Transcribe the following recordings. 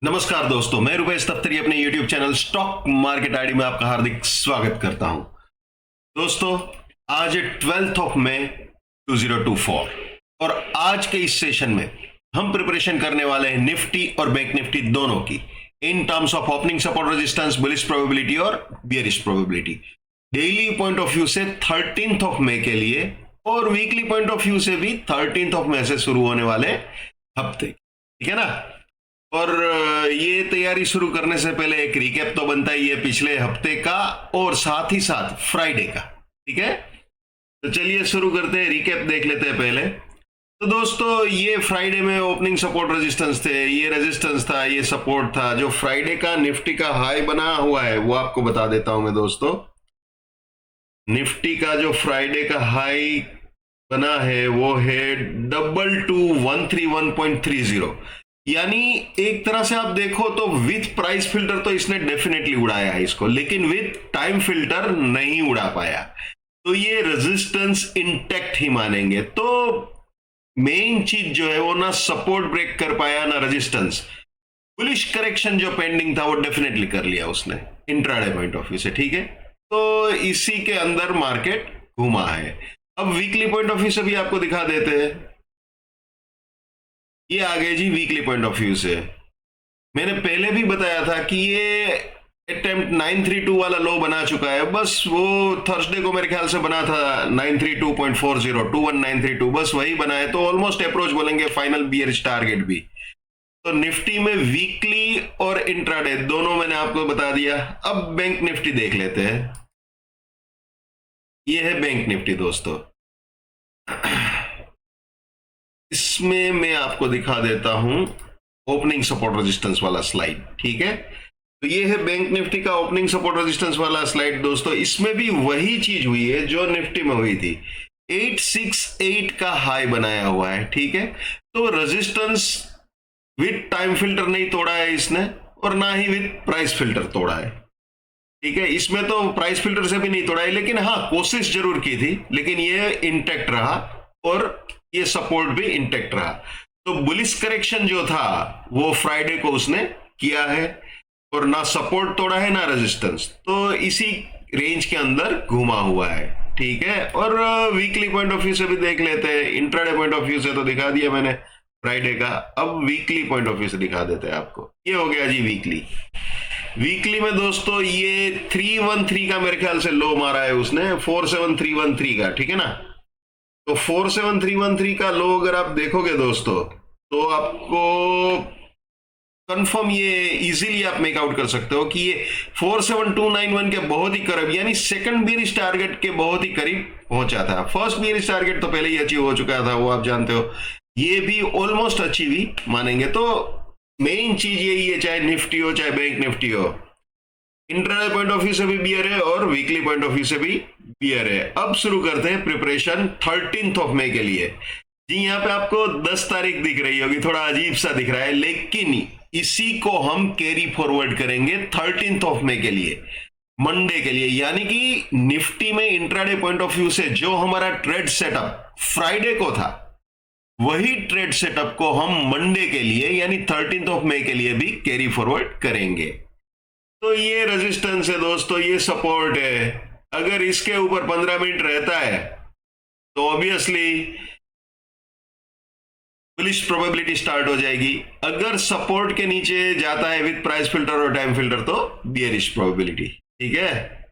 नमस्कार दोस्तों, मैं रुपेश तख्तरी अपने YouTube channel stock market ID में आपका हार्दिक स्वागत करता हूं। दोस्तों, आज है 12 ऑफ मई 2024 और आज के इस सेशन में हम प्रिपरेशन करने वाले हैं निफ्टी और बैंक निफ्टी दोनों की in terms of opening support resistance, bullish probability और bearish probability. Daily point of view से 13 ऑफ मई के लिए और वीकली पॉइंट ऑफ व्यू से भी 13 ऑफ मई से शुरू होने वाले हफ्ते, ठीक है ना। और ये तैयारी शुरू करने से पहले एक रिकैप तो बनता ही है पिछले हफ्ते का और साथ ही साथ फ्राइडे का, ठीक है। तो चलिए शुरू करते हैं, रिकैप देख लेते हैं पहले। तो दोस्तों, ये फ्राइडे में ओपनिंग सपोर्ट रेजिस्टेंस थे, ये रेजिस्टेंस था, ये सपोर्ट था। जो फ्राइडे का निफ्टी का हाई बना हुआ है वो आपको बता देता हूं मैं दोस्तों। निफ्टी का जो फ्राइडे का हाई बना है वो है 22,131.30, यानी एक तरह से आप देखो तो विथ प्राइस फिल्टर तो इसने डेफिनेटली उड़ाया है इसको, लेकिन विथ टाइम फिल्टर नहीं उड़ा पाया। तो ये रेजिस्टेंस इंटैक्ट ही मानेंगे। तो मेन चीज जो है वो ना सपोर्ट ब्रेक कर पाया ना रेजिस्टेंस। बुलिश करेक्शन जो पेंडिंग था वो डेफिनेटली कर लिया उसने इंट्राडे पॉइंट ऑफ व्यू से, ठीक है। तो इसी के अंदर मार्केट घुमा है। अब वीकली पॉइंट ऑफ व्यू से भी आपको दिखा देते हैं। ये आ गए जी वीकली पॉइंट ऑफ व्यू से। मैंने पहले भी बताया था कि ये अटेम्प्ट 932 वाला लो बना चुका है। बस वो थर्सडे को मेरे ख्याल से बना था 932.40, 21932, बस वही बना है। तो ऑलमोस्ट अप्रोच बोलेंगे फाइनल बियरिश टारगेट भी। तो निफ्टी में वीकली और इंट्राडे दोनों मैंने आपको बता दिया। अब बैंक निफ्टी देख लेते हैं। ये है बैंक निफ्टी दोस्तों। इसमें मैं आपको दिखा देता हूं ओपनिंग सपोर्ट रेजिस्टेंस वाला स्लाइड, ठीक है। तो ये है बैंक निफ्टी का ओपनिंग सपोर्ट रेजिस्टेंस वाला स्लाइड दोस्तों। इसमें भी वही चीज हुई है जो निफ्टी में हुई थी। 868 का हाई बनाया हुआ है, ठीक है। तो रेजिस्टेंस विद टाइम फिल्टर नहीं तोड़ा है इसने और ना ही विद प्राइस फिल्टर तोड़ा है, ठीक है। इसमें तो प्राइस फिल्टर से भी नहीं तोड़ा है, लेकिन हाँ कोशिश जरूर की थी, लेकिन ये इंटैक्ट रहा और ये सपोर्ट भी इंटैक्ट रहा। तो बुलिश करेक्शन जो था वो फ्राइडे को उसने किया है और ना सपोर्ट तोड़ा है ना रेजिस्टेंस, तो इसी रेंज के अंदर घुमा हुआ है, ठीक है। और वीकली पॉइंट ऑफ व्यू से भी देख लेते हैं। इंट्राडे पॉइंट ऑफ व्यू से तो दिखा दिया मैंने फ्राइडे का, अब वीकली पॉइंट ऑफ व्यू से दिखा देते हैं आपको। ये हो गया जी वीकली। वीकली में दोस्तों ये 313 का मेरे ख्याल से लो मारा है उसने, 47313 का, ठीक है ना। तो 47313 का लो अगर आप देखोगे दोस्तों तो आपको कंफर्म ये इजीली आप मेक आउट कर सकते हो कि ये 47291 के बहुत ही करीब, यानी सेकंड बियरिश टारगेट के बहुत ही करीब पहुंचा था। फर्स्ट बियरिश टारगेट तो पहले ही अचीव हो चुका था, वो आप जानते हो। ये भी ऑलमोस्ट अचीव ही मानेंगे। तो मेन चीज यही है, चाहे निफ्टी हो चाहे बैंक निफ्टी हो, इंट्राडे पॉइंट ऑफ व्यू से भी बियर है और वीकली पॉइंट ऑफ व्यू से भी बियर है। अब शुरू करते हैं प्रिपरेशन 13 ऑफ मई के लिए। जी यहाँ पे आपको 10 तारीख दिख रही होगी, थोड़ा अजीब सा दिख रहा है, लेकिन इसी को हम कैरी फॉरवर्ड करेंगे 13 ऑफ मई के लिए, मंडे के लिए। यानी कि निफ्टी में इंट्राडे पॉइंट ऑफ व्यू से जो हमारा ट्रेड सेटअप फ्राइडे को था, वही ट्रेड सेटअप को हम मंडे के लिए यानी 13 ऑफ मई के लिए भी कैरी फॉरवर्ड करेंगे। तो ये रेजिस्टेंस है दोस्तों, ये सपोर्ट है। अगर इसके ऊपर 15 मिनट रहता है तो ऑब्वियसली बुलिश प्रोबेबिलिटी स्टार्ट हो जाएगी। अगर सपोर्ट के नीचे जाता है विद प्राइस फिल्टर और टाइम फिल्टर तो बियरिश प्रोबेबिलिटी, ठीक है।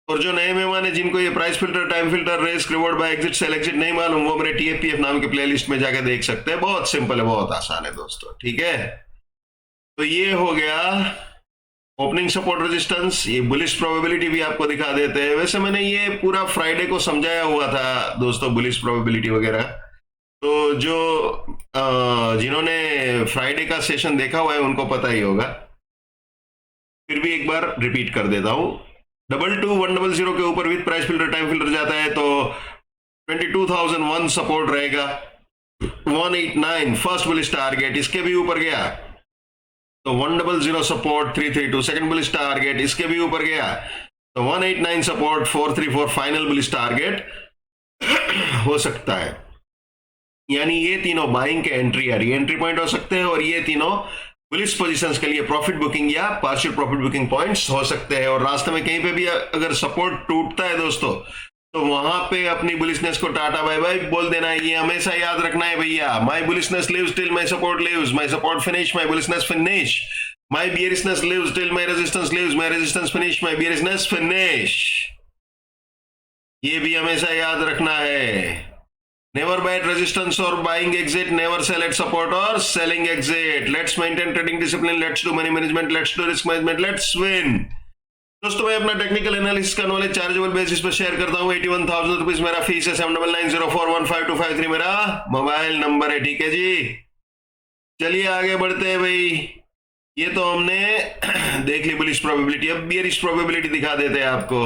और जो नए मेहमान है जिनको ये price filter, time filter, risk, reward buy exit, sell exit नहीं मालूम, वो मेरे TFPF नाम के प्लेलिस्ट में जाकर देख सकते हैं। बहुत सिंपल है, बहुत आसान है दोस्तों, ठीक है। तो ये हो गया ओपनिंग सपोर्ट रेजिस्टेंस। ये बुलिश प्रोबेबिलिटी भी आपको दिखा देते हैं। वैसे मैंने ये पूरा फ्राइडे को समझाया हुआ था दोस्तों, बुलिश प्रोबेबिलिटी वगैरह। तो जो जिन्होंने फ्राइडे का सेशन देखा हुआ है उनको पता ही होगा, फिर भी एक बार रिपीट कर देता हूं। 22100 के ऊपर with price filter time filter जाता है तो 22,001 सपोर्ट रहेगा। 189 फर्स्ट बुलिश टारगेट, इसके भी ऊपर गया तो 100 सपोर्ट 332 सेकंड बुलिश टारगेट, इसके भी ऊपर गया तो 189 सपोर्ट 434 फाइनल बुलिश टारगेट हो सकता है। यानी ये तीनों बाइंग के एंट्री या री एंट्री पॉइंट हो सकते हैं, और ये तीनों बुलिश पोजीशंस के लिए प्रॉफिट बुकिंग या पार्शियल प्रॉफिट बुकिंग पॉइंट्स हो सकते हैं। और रास्ते में कहीं पे भी अगर सपोर्ट टूटता है दोस्तों, तो वहां पे अपनी बुलिशनेस को टाटा बाय बाय बोल देना है। ये हमेशा याद रखना है भैया, my bullishness lives till my support lives, my support finish, my bullishness finish, my bearishness lives till my resistance lives, my resistance finish, my bearishness finish. ये भी हमेशा याद रखना है। Never buy at resistance or buying exit. Never sell at support or selling exit. Let's maintain trading discipline. Let's do money management. Let's do risk management. Let's win. दोस्तों मैं अपना technical analysis का नॉलेज चार्जेबल बेसिस पर share करता हूँ। 81,000 rupees मेरा fees है। 7990415253 मेरा मोबाइल नंबर है। ठीक है जी, चलिए आगे बढ़ते हैं भाई। ये तो हमने देख ली बुलिश प्रोबेबिलिटी। अब बियरिश प्रोबेबिलिटी दिखा देते हैं आपको।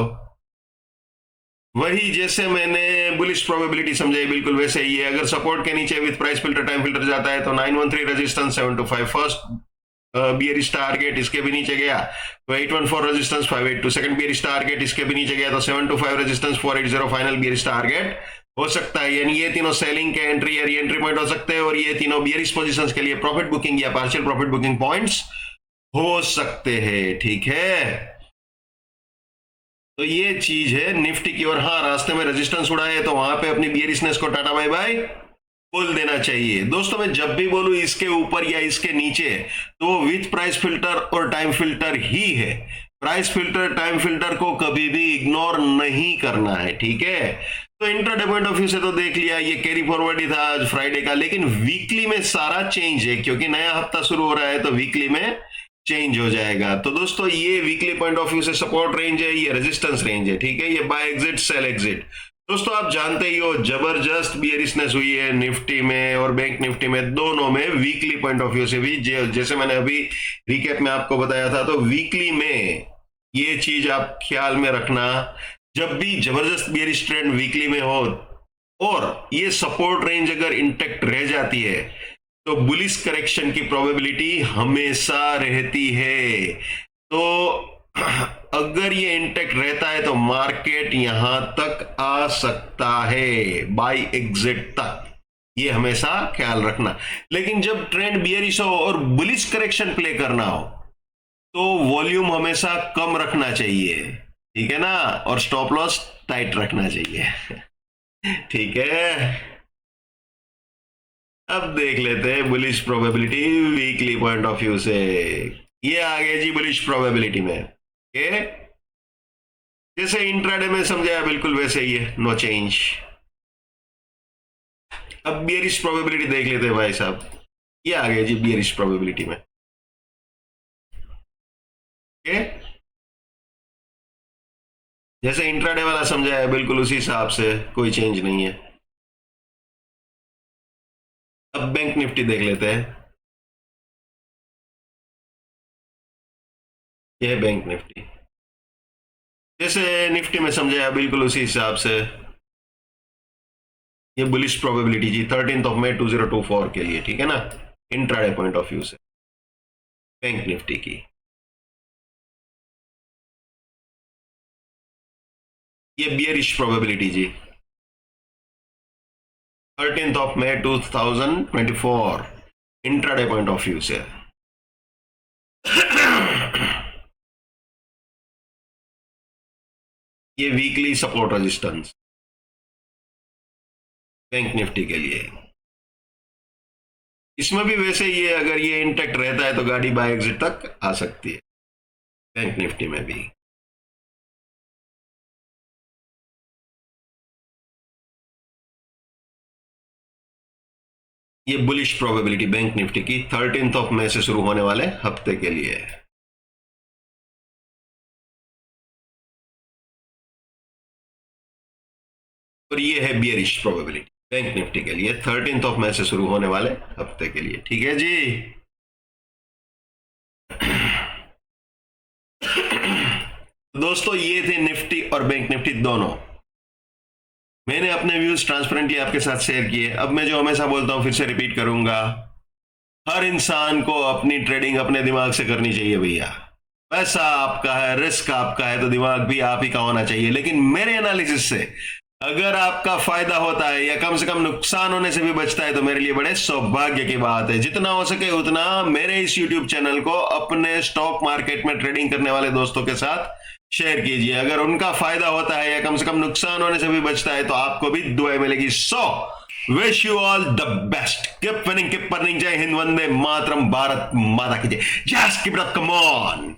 वही जैसे मैंने बुलिश प्रोबेबिलिटी समझाई बिल्कुल वैसे ही है। अगर सपोर्ट के नीचे with price filter time filter जाता है तो 913 रेजिस्टेंस, 725 फर्स्ट बियरिश टारगेट, इसके भी नीचे गया तो 814 रेजिस्टेंस, 582 सेकंड बियरिश टारगेट, इसके भी नीचे गया तो 725 रेजिस्टेंस, 480 फाइनल बियरिश टारगेट हो सकता है। यानी ये तीनों सेलिंग के एंट्री या री एंट्री पॉइंट हो सकते हैं, और ये तीनों बियरिश पोजीशंस के लिए प्रॉफिट बुकिंग या पार्शियल प्रॉफिट बुकिंग पॉइंट्स हो सकते हैं। ठीक है, तो ये चीज है निफ्टी की। और हाँ, रास्ते में रेजिस्टेंस उड़ा है तो वहां पे अपनी बियरिशनेस को टाटा बाय बाय बोल देना चाहिए। दोस्तों मैं जब भी बोलूं इसके ऊपर या इसके नीचे, तो वो विथ प्राइस फिल्टर और टाइम फिल्टर ही है। प्राइस फिल्टर टाइम फिल्टर को कभी भी इग्नोर नहीं करना है। ठीक है, तो इंट्राडे पॉइंट ऑफ व्यू से तो देख लिया, ये कैरी फॉरवर्ड ही था आज फ्राइडे का। लेकिन वीकली में सारा चेंज है, क्योंकि नया हफ्ता शुरू हो रहा है तो वीकली में चेंज हो जाएगा। तो दोस्तों ये वीकली पॉइंट ऑफ व्यू से सपोर्ट रेंज है, ये रेजिस्टेंस रेंज है। ठीक है, ये बाय एग्जिट सेल एग्जिट। दोस्तों आप जानते ही हो जबरदस्त बियरिशनेस हुई है निफ्टी में और बैंक निफ्टी में, दोनों में वीकली पॉइंट ऑफ व्यू से भी। जैसे मैंने अभी रिकैप में आपको बताया था, तो वीकली में ये चीज आप ख्याल में रखना, जब भी जबरदस्त बियरिश ट्रेंड वीकली में हो और ये सपोर्ट रेंज अगर इंटेक्ट रह जाती है तो बुलिश करेक्शन की प्रोबेबिलिटी हमेशा रहती है। तो अगर ये इंटेक्ट रहता है तो मार्केट यहां तक आ सकता है बाय एग्जिट तक, ये हमेशा ख्याल रखना। लेकिन जब ट्रेंड बियरिश हो और बुलिश करेक्शन प्ले करना हो तो वॉल्यूम हमेशा कम रखना चाहिए। ठीक है ना, और स्टॉप लॉस टाइट रखना चाहिए। ठीक है, अब देख लेते हैं bullish probability weekly point of view से। ये आ गया जी बुलिश प्रोबेबिलिटी में। ओके, जैसे इंट्राडे में समझाया बिल्कुल वैसे ही है, नो चेंज। अब बियरिश प्रोबेबिलिटी देख लेते हैं भाई साहब। ये आ गया जी बियरिश प्रोबेबिलिटी में। ओके, जैसे इंट्राडे वाला समझाया बिल्कुल उसी हिसाब से, कोई चेंज नहीं है। अब बैंक निफ्टी देख लेते हैं। यह है बैंक निफ्टी, जैसे निफ्टी में समझाया बिल्कुल उसी हिसाब से। ये बुलिश प्रोबेबिलिटी जी 13 मई 2024 के लिए। ठीक है ना, इंट्राडे पॉइंट ऑफ व्यू से बैंक निफ्टी की। ये बियरिश प्रोबेबिलिटी जी 13 मई 2024 इंट्राडे पॉइंट ऑफ व्यू से। ये weekly support resistance bank Nifty के लिए। इसमें भी वैसे ये अगर ये इंटेक्ट रहता है तो गाड़ी बाय एग्जिट तक आ सकती है बैंक निफ्टी में भी। ये बुलिश प्रोबेबिलिटी बैंक निफ्टी की 13 मई से शुरू होने वाले हफ्ते के लिए है। और ये है बियरिश प्रोबेबिलिटी बैंक निफ्टी के लिए 13 मई से शुरू होने वाले हफ्ते के लिए। ठीक है जी, दोस्तों ये थे निफ्टी और बैंक निफ्टी दोनों। मैंने अपने व्यूज ट्रांसपेरेंटली आपके साथ शेयर किए। अब मैं जो हमेशा बोलता हूं फिर से रिपीट करूंगा, हर इंसान को अपनी ट्रेडिंग अपने दिमाग से करनी चाहिए भैया। पैसा आपका है, रिस्क आपका है, तो दिमाग भी आप ही का होना चाहिए। लेकिन मेरे एनालिसिस से अगर आपका फायदा होता है या कम से कम नुकसान होने से भी बचता है तो मेरे लिए बड़े सौभाग्य की बात है। जितना हो सके उतना मेरे इस YouTube चैनल को अपने स्टॉक मार्केट में ट्रेडिंग करने वाले दोस्तों के साथ शेयर कीजिए। अगर उनका फायदा होता है या कम से कम नुकसान होने से भी बचता है तो आपको भी दुआएं मिलेगी। So wish you all the best, keep winning, keep earning. जय हिंद, वंदे मातरम, भारत माता की जय। Just keep it up, come on.